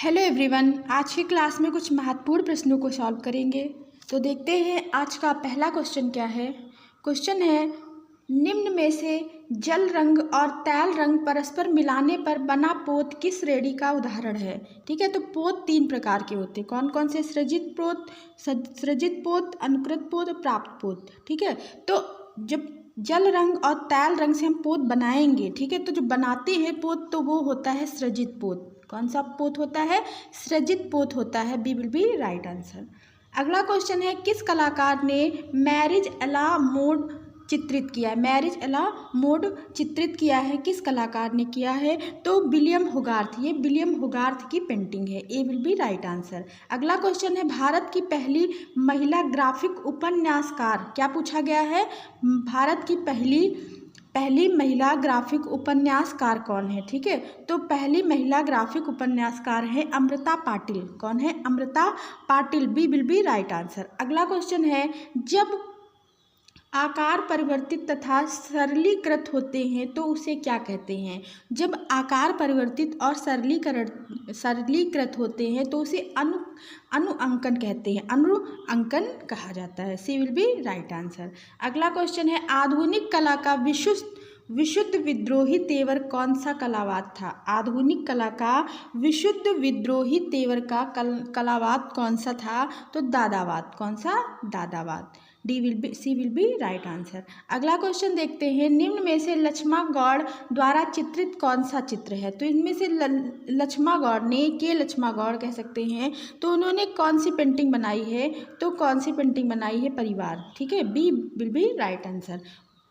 Hello everyone, आज की class में कुछ महत्वपूर्ण प्रश्नों को सॉल्व करेंगे। तो देखते हैं आज का पहला क्वेश्चन क्या है। क्वेश्चन है, निम्न में से जल रंग और तैल रंग परस्पर मिलाने पर बना पोत किस श्रेणी का उदाहरण है। ठीक है, तो पोत तीन प्रकार के होते हैं। कौन कौन से? सृजित पोत, अनुकृत पोत और प्राप्त पोत। ठीक है, तो जब जल रंग और तैल रंग से हम पोत बनाएंगे, ठीक है, तो जो बनाते हैं पोत तो वो होता है सृजित पोत। कौन सा पोत होता है? सृजित पोत होता है। B will be right answer. अगला क्वेश्चन है, किस कलाकार ने मैरिज अला मोड चित्रित किया है? मैरिज अला मोड चित्रित किया है, किस कलाकार ने किया है? तो विलियम होगार्थ। ये विलियम होगार्थ की पेंटिंग है। ए विल बी राइट आंसर। अगला क्वेश्चन है, भारत की पहली महिला ग्राफिक उपन्यासकार। क्या पूछा गया है? भारत की पहली महिला ग्राफिक उपन्यासकार कौन है? ठीक है, तो पहली महिला ग्राफिक उपन्यासकार है अमृता पाटिल। कौन है? Amrita Patil. B will be right answer. अगला क्वेश्चन है, जब आकार परिवर्तित तथा सरलीकृत होते हैं तो उसे क्या कहते हैं? जब आकार परिवर्तित और सरलीकृत होते हैं तो उसे अनुअंकन कहते हैं। अनुअंकन कहा जाता है। सी विल बी राइट आंसर। अगला क्वेश्चन है, आधुनिक कला का विशुद्ध विद्रोही तेवर कौन सा कलावाद था? आधुनिक कला का विशुद्ध विद्रोही तेवर का कलावाद कौन सा था? तो दादावाद। कौन सा? दादावाद। सी विल बी राइट आंसर। अगला क्वेश्चन देखते हैं, निम्न में से लक्ष्मा गौड़ द्वारा चित्रित कौन सा चित्र है? तो इनमें से लक्ष्मा गौड़ ने, के लक्ष्मा गौड़ कह सकते हैं, तो उन्होंने कौन सी पेंटिंग बनाई है? तो कौन सी पेंटिंग बनाई है? परिवार। ठीक है, B will be right answer.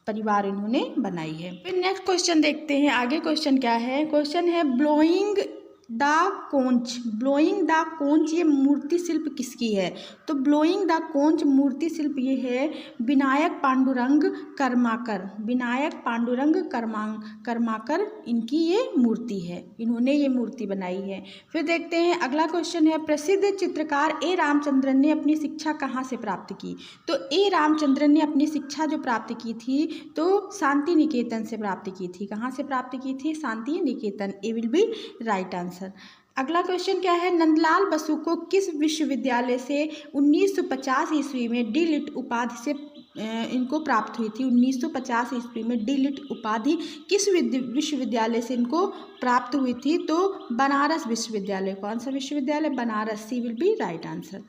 परिवार इन्होंने बनाई है। फिर नेक्स्ट क्वेश्चन देखते हैं। आगे क्वेश्चन क्या है? क्वेश्चन है, ब्लोइंग द कोंच ये मूर्ति शिल्प किसकी है? तो ब्लोइंग द कोंच मूर्ति शिल्प ये है विनायक पांडुरंग कर्माकर। विनायक पांडुरंग कर्माकर इनकी ये मूर्ति है। इन्होंने ये मूर्ति बनाई है। फिर देखते हैं अगला क्वेश्चन है, प्रसिद्ध चित्रकार ए रामचंद्रन ने अपनी शिक्षा कहाँ से प्राप्त की? तो ए रामचंद्रन ने अपनी शिक्षा जो प्राप्त की थी तो शांति निकेतन से प्राप्त की थी। कहाँ से प्राप्त की थी? शांति निकेतन। ए विल बी राइट आंसर। अगला क्वेश्चन क्या है, नंदलाल बसु को किस विश्वविद्यालय से 1950 ईस्वी में डी.लिट उपाधि से इनको प्राप्त हुई थी? 1950 ईस्वी में डी.लिट उपाधि किस विश्वविद्यालय से इनको प्राप्त हुई थी? तो बनारस विश्वविद्यालय। कौन सा विश्वविद्यालय? बनारस। सी विल बी राइट आंसर।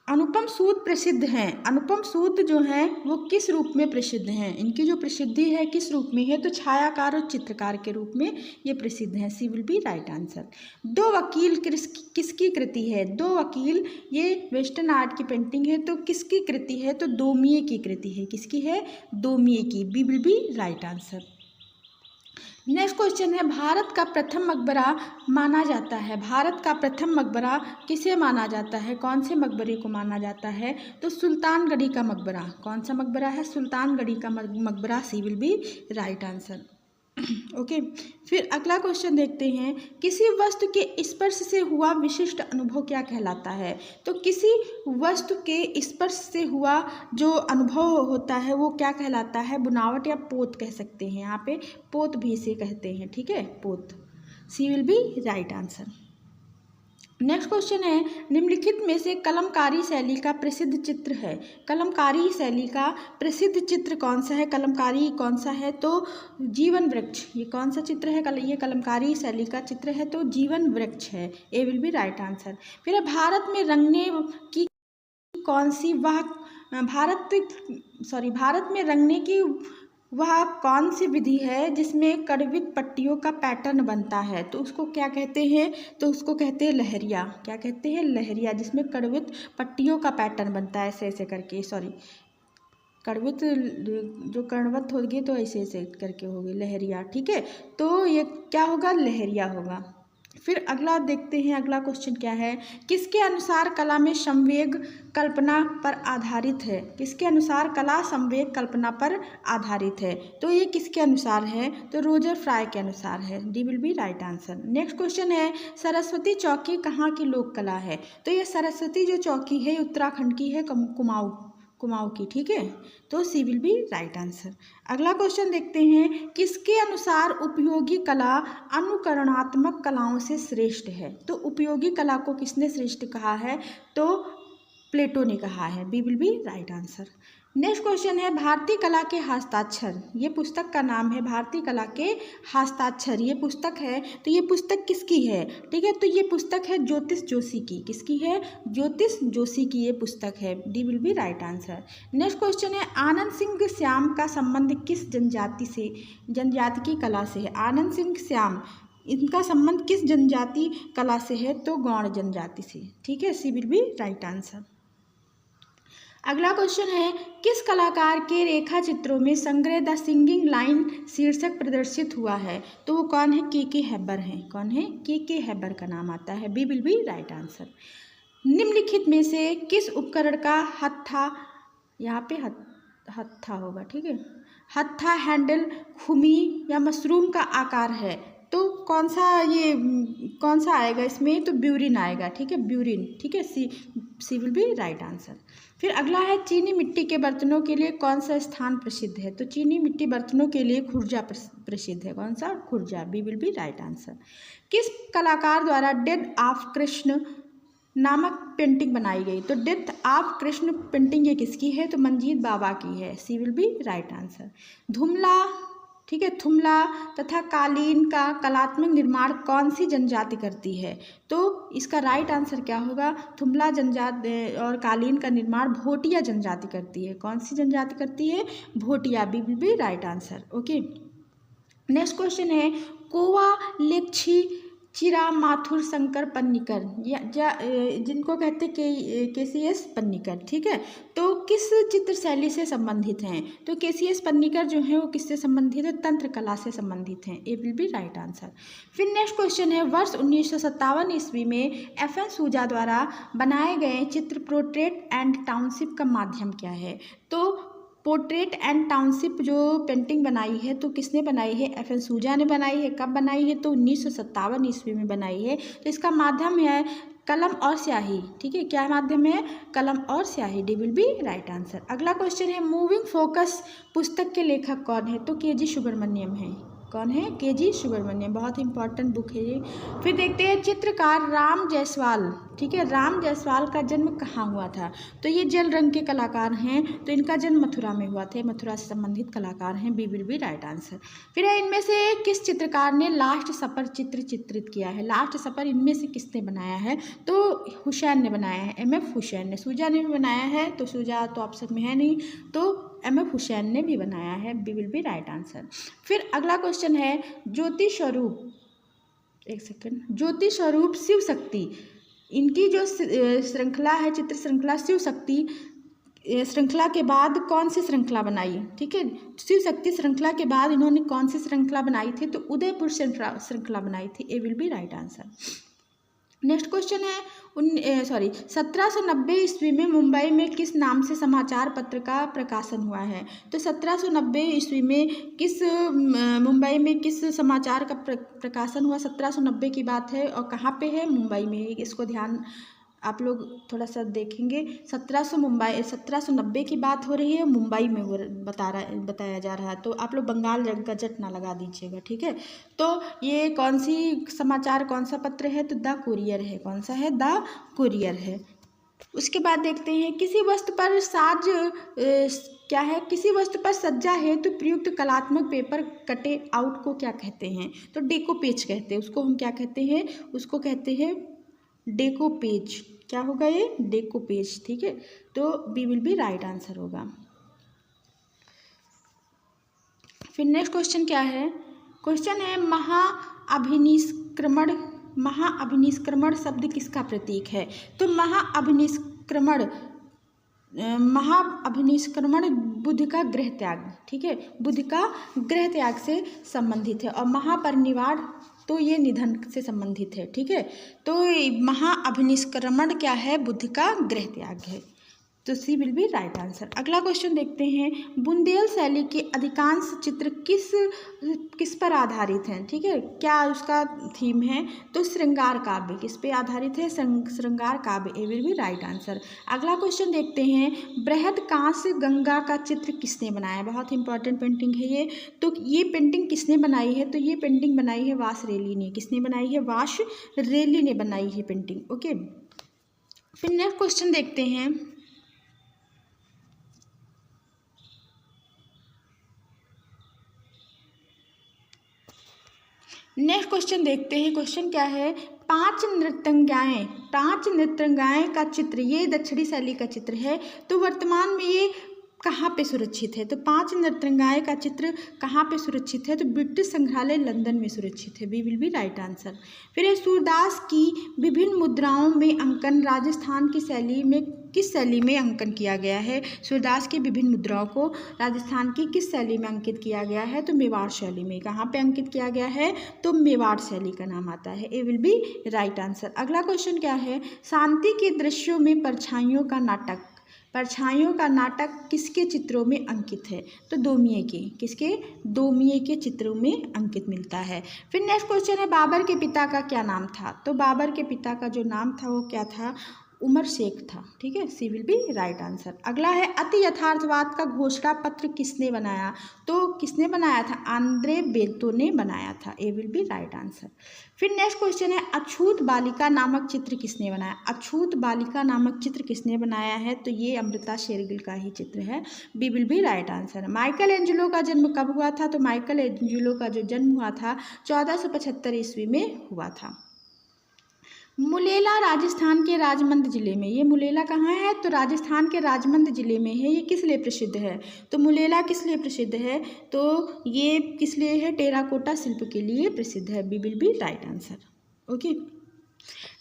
अनुपम सूद प्रसिद्ध हैं। अनुपम सूद जो हैं वो किस रूप में प्रसिद्ध हैं? इनकी जो प्रसिद्धि है किस रूप में है? तो छायाकार और चित्रकार के रूप में ये प्रसिद्ध हैं। सी विल बी राइट आंसर। दो वकील किसकी कृति है? दो वकील ये वेस्टर्न आर्ट की पेंटिंग है। तो किसकी कृति है? तो दोमिये की कृति है। किसकी है? दोमिये की। B will be right answer. Next question है, भारत का प्रथम मकबरा माना जाता है। भारत का प्रथम मकबरा किसे माना जाता है? कौन से मकबरे को माना जाता है? तो सुल्तानगढ़ी का मकबरा। कौन सा मकबरा है? सुल्तानगढ़ी का मकबरा। C will be right answer. Okay, फिर अगला क्वेश्चन देखते हैं, किसी वस्तु के स्पर्श से हुआ विशिष्ट अनुभव क्या कहलाता है? तो किसी वस्तु के स्पर्श से हुआ जो अनुभव होता है वो क्या कहलाता है? बुनावट या पोत कह सकते हैं। यहाँ पे पोत भी इसे कहते हैं। ठीक है, पोत। C will be right answer. Next question है, निम्नलिखित में से कलमकारी शैली का प्रसिद्ध चित्र है। कलमकारी शैली का प्रसिद्ध चित्र कौन सा है? कलमकारी कौन सा है? तो जीवन वृक्ष। ये कौन सा चित्र है? ये कलमकारी शैली का चित्र है तो जीवन वृक्ष है। ए विल बी राइट आंसर। फिर भारत में रंगने की कौन सी भारत में रंगने की वह कौन सी विधि है जिसमें कड़वित पट्टियों का पैटर्न बनता है? तो उसको क्या कहते हैं? तो उसको कहते हैं लहरिया। क्या कहते हैं? लहरिया, जिसमें कड़वित पट्टियों का पैटर्न बनता है ऐसे ऐसे करके। कड़वित जो कड़वत होगी तो ऐसे ऐसे करके होगी लहरिया। ठीक है, तो ये क्या होगा? लहरिया होगा। फिर अगला देखते हैं, अगला क्वेश्चन क्या है, किसके अनुसार कला में संवेग कल्पना पर आधारित है? किसके अनुसार कला संवेग कल्पना पर आधारित है? तो ये किसके अनुसार है? तो रोजर फ्राई के अनुसार है। D will be right answer. Next question है, सरस्वती चौकी कहाँ की लोक कला है? तो ये सरस्वती जो चौकी है उत्तराखंड की है, कुमाऊं की, ठीक है। तो सी विल बी राइट आंसर। अगला क्वेश्चन देखते हैं, किसके अनुसार उपयोगी कला अनुकरणात्मक कलाओं से श्रेष्ठ है। तो उपयोगी कला को किसने श्रेष्ठ कहा है, तो प्लेटो ने कहा है। B will be right answer. Next question है, भारतीय कला के हस्ताक्षर। ये पुस्तक का नाम है भारतीय कला के हस्ताक्षर। ये पुस्तक है, तो ये पुस्तक किसकी है, ठीक है। तो ये पुस्तक है ज्योतिष जोशी की। किसकी है, ज्योतिष जोशी की ये पुस्तक है। D will be right answer. Next question है, आनंद सिंह श्याम का संबंध किस जनजाति से, जनजाति की कला से है। आनंद सिंह श्याम, इनका संबंध किस जनजाति कला से है, तो गौड़ जनजाति से, ठीक है। सी विल बी राइट आंसर। अगला क्वेश्चन है, किस कलाकार के रेखा चित्रों में संग्रह द सिंगिंग लाइन शीर्षक प्रदर्शित हुआ है। तो वो कौन है, के हैबर हैं। कौन है, के हैबर का नाम आता है। B will be right answer. निम्नलिखित में से किस उपकरण का हत्था, यहाँ पे हत्था होगा, ठीक है, हत्था, हैंडल, खुमी या मशरूम का आकार है। तो कौन सा आएगा इसमें, तो ब्यूरिन आएगा, ठीक है, ब्यूरिन, ठीक है। सी विल बी राइट आंसर। फिर अगला है, चीनी मिट्टी के बर्तनों के लिए कौन सा स्थान प्रसिद्ध है। तो चीनी मिट्टी बर्तनों के लिए खुर्जा प्रसिद्ध है। कौन सा, Khurja. B will be right answer. किस कलाकार द्वारा डेथ ऑफ कृष्ण नामक पेंटिंग बनाई गई। तो डेथ ऑफ कृष्ण पेंटिंग ये किसकी है, तो मंजीत बाबा की है। सी विल बी राइट आंसर। धुमला, ठीक है, थुमला तथा कालीन का कलात्मक निर्माण कौन सी जनजाति करती है। तो इसका राइट आंसर क्या होगा, थुमला जनजाति और कालीन का निर्माण भोटिया जनजाति करती है। कौन सी जनजाति करती है, Bhotia. B will be right answer. Okay, next question है, कोवा लेक्षी चिरा माथुर शंकर पन्नीकर, जिनको कहते हैं केसीएस पन्नीकर, ठीक है। तो किस चित्र शैली से संबंधित हैं। तो केसीएस पन्नीकर जो है वो किससे संबंधित है, तंत्र कला से संबंधित हैं। ए विल बी राइट आंसर। फिर नेक्स्ट क्वेश्चन है, वर्ष 1957 ईस्वी में FN सूजा द्वारा बनाए गए चित्र पोर्ट्रेट एंड टाउनशिप का माध्यम क्या है। तो पोर्ट्रेट एंड टाउनशिप जो पेंटिंग बनाई है, तो किसने बनाई है, FN सूजा ने बनाई है। कब बनाई है, तो 1957 ईस्वी में बनाई है। तो इसका माध्यम है कलम और स्याही, ठीक है। क्या माध्यम है, कलम और स्याही। D will be right answer. अगला क्वेश्चन है, मूविंग फोकस पुस्तक के लेखक कौन है। तो KG सुब्रमण्यम है। कौन है, KG सुब्रमण्यम। बहुत इंपॉर्टेंट बुक है ये। फिर देखते हैं, चित्रकार राम जायसवाल, ठीक है, राम जायसवाल का जन्म कहाँ हुआ था। तो ये जल रंग के कलाकार हैं, तो इनका जन्म मथुरा में हुआ था। मथुरा से संबंधित कलाकार हैं। B will be right answer. फिर इनमें से किस चित्रकार ने लास्ट सपर चित्र चित्रित किया है। लास्ट सपर इनमें से किसने बनाया है, तो हुसैन ने बनाया है। MF हुसैन ने। सूजा ने भी बनाया है, तो सूजा तो ऑप्शन में है नहीं, तो MF हुसैन ने भी बनाया है। B will be right answer. फिर अगला क्वेश्चन है, ज्योति स्वरूप, एक सेकंड, ज्योति स्वरूप शिव शक्ति, इनकी जो श्रृंखला है, चित्र श्रृंखला शिव शक्ति श्रृंखला के बाद कौन सी श्रृंखला बनाई, ठीक है। शिव शक्ति श्रृंखला के बाद इन्होंने कौन सी श्रृंखला बनाई थी, तो उदयपुर श्रृंखला बनाई थी। A will be right answer. Next question है, 1790 ईस्वी में मुंबई में किस नाम से समाचार पत्र का प्रकाशन हुआ है। तो 1790 ईस्वी में मुंबई में किस समाचार का प्रकाशन हुआ। 1790 की बात है और कहाँ पे है, मुंबई में। इसको ध्यान आप लोग थोड़ा सा देखेंगे। 1790 की बात हो रही है, मुंबई में वो बताया जा रहा है। तो आप लोग बंगाल गजट ना लगा दीजिएगा, ठीक है। तो ये कौन सी समाचार, कौन सा पत्र है, तो द कुरियर है। कौन सा है, द कुरियर है। उसके बाद देखते हैं, किसी वस्तु पर साज क्या है, किसी वस्तु पर सज्जा है तो प्रयुक्त कलात्मक पेपर कटे आउट को क्या कहते हैं। तो डेकोपेज कहते हैं उसको। हम क्या कहते हैं, उसको कहते हैं डेकोपेज। क्या होगा ये, डेकोपेज, ठीक है। तो B will be right answer होगा। फिर नेक्स्ट क्वेश्चन क्या है, क्वेश्चन है, महाअभिनिष्क्रमण शब्द किसका प्रतीक है। तो महाअभिनिष्क्रमण बुद्ध का गृह त्याग, ठीक है, बुद्ध का गृह त्याग से संबंधित है। और महापरिनिर्वाण तो ये निधन से संबंधित है, ठीक है। तो महाअभिनिष्क्रमण क्या है, बुद्ध का गृह त्याग है। तो सी विल बी राइट आंसर। अगला क्वेश्चन देखते हैं, बुंदेल शैली के अधिकांश चित्र किस पर आधारित हैं, ठीक है, क्या उसका थीम है, तो श्रृंगार काव्य। किस पे आधारित है, श्रृंगार काव्य, ए विल बी राइट आंसर। अगला क्वेश्चन देखते हैं, बृहदकांस्य गंगा का चित्र किसने बनाया, बहुत इंपॉर्टेंट पेंटिंग है ये, तो ये पेंटिंग किसने बनाई है, तो ये पेंटिंग बनाई है वासरेली ने। किसने बनाई है, वासरेली ने बनाई है पेंटिंग, ओके। फिर नेक्स्ट क्वेश्चन देखते हैं, नेक्स्ट क्वेश्चन देखते हैं, क्वेश्चन क्या है, पांच नृत्यंगाएं का चित्र, ये दक्षिणी शैली का चित्र है, तो वर्तमान में ये कहाँ पे सुरक्षित है, तो पांच नृत्यंगाएं का चित्र कहाँ पे सुरक्षित है, तो ब्रिटिश संग्रहालय लंदन में सुरक्षित है, B will be right answer. फिर है, सूरदास की विभिन्न मुद्राओं में अंकन राजस्थान की शैली में किस शैली में अंकन किया गया है, सूरदास की विभिन्न मुद्राओं को राजस्थान की किस शैली में अंकित किया गया है, तो मेवाड़ शैली में। कहाँ पे अंकित किया गया है, तो मेवाड़ शैली का नाम आता है, ए विल बी राइट आंसर। अगला क्वेश्चन क्या है, शांति के दृश्यों में परछाइयों का नाटक किसके चित्रों में अंकित है, तो दोमिये के, किसके, दोमिये के चित्रों में अंकित मिलता है। फिर नेक्स्ट क्वेश्चन है, बाबर के पिता का क्या नाम था, तो बाबर के पिता का जो नाम था वो क्या था, उमर शेख था, ठीक है, सी विल बी राइट आंसर। अगला है, अति यथार्थवाद का घोषणा पत्र किसने बनाया, तो किसने बनाया था, आंद्रे बेल्तो ने बनाया था, ए विल बी राइट आंसर। फिर नेक्स्ट क्वेश्चन है, अछूत बालिका नामक चित्र किसने बनाया, अछूत बालिका नामक चित्र किसने बनाया है, तो ये अमृता शेरगिल का ही चित्र है, B will be right answer. Michelangelo का जन्म कब हुआ था, तो माइकल एंजेलो का जो जन्म हुआ था 1475 ईस्वी में हुआ था। मुलेला राजस्थान के राजमंद जिले में, ये मुलेला कहाँ है, तो राजस्थान के राजमंद जिले में है, ये किस लिए प्रसिद्ध है, तो मुलेला किस लिए प्रसिद्ध है, तो ये किस लिए है, टेराकोटा शिल्प के लिए प्रसिद्ध है, B will be right answer, okay.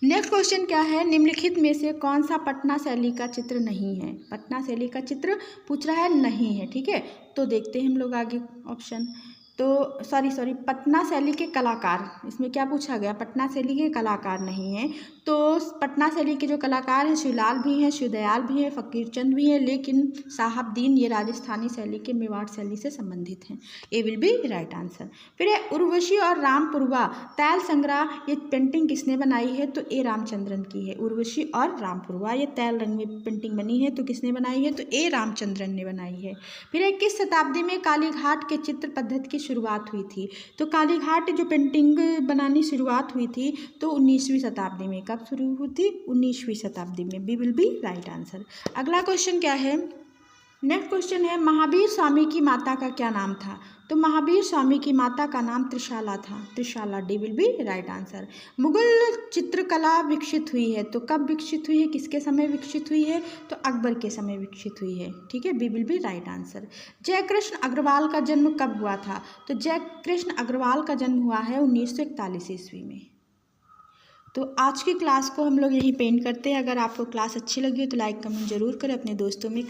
Next question क्या है, निम्नलिखित में से कौन सा पटना शैली का चित्र नहीं है, पटना शैली का चित्र पूछ रहा है, नहीं है, ठीक है, तो देखते हैं हम लोग आगे ऑप्शन, तो सॉरी पटना शैली के कलाकार, इसमें क्या पूछा गया, पटना शैली के कलाकार नहीं हैं, तो पटना शैली के जो कलाकार हैं शिवलाल भी हैं, शिवदयाल भी हैं, फकीरचंद भी हैं, लेकिन साहबदीन ये राजस्थानी शैली के मेवाड़ शैली से संबंधित हैं, ए विल बी राइट आंसर। फिर है, उर्वशी और रामपुरवा तैल संग्रह, ये पेंटिंग किसने बनाई है, तो ए रामचंद्रन की है, उर्वशी और रामपुरवा ये तैल रंग में पेंटिंग बनी है, तो किसने बनाई है, तो ए रामचंद्रन ने बनाई है। फिर है, किस शताब्दी में कालीघाट के चित्र पद्धति की शुरुआत हुई थी, तो कालीघाट जो पेंटिंग बनानी शुरुआत हुई थी तो 19वीं शताब्दी में, कब शुरू हुई थी, 19वीं शताब्दी में, B will be right answer. अगला क्वेश्चन क्या है, नेक्स्ट क्वेश्चन है, महावीर स्वामी की माता का क्या नाम था, तो महावीर स्वामी की माता का नाम त्रिशाला था, Trishala, D will be right answer. Mughal चित्रकला विकसित हुई है, तो कब विकसित हुई है, किसके समय विकसित हुई है, तो अकबर के समय विकसित हुई है, ठीक है, B will be right answer. Jaikrishna Agrawal का जन्म कब हुआ था, तो जयकृष्ण अग्रवाल का जन्म हुआ है 1941 ईस्वी में। तो आज की क्लास को हम लोग यहीं पेंड करते हैं। अगर आपको क्लास अच्छी लगी हो तो लाइक कमेंट जरूर करें, अपने दोस्तों में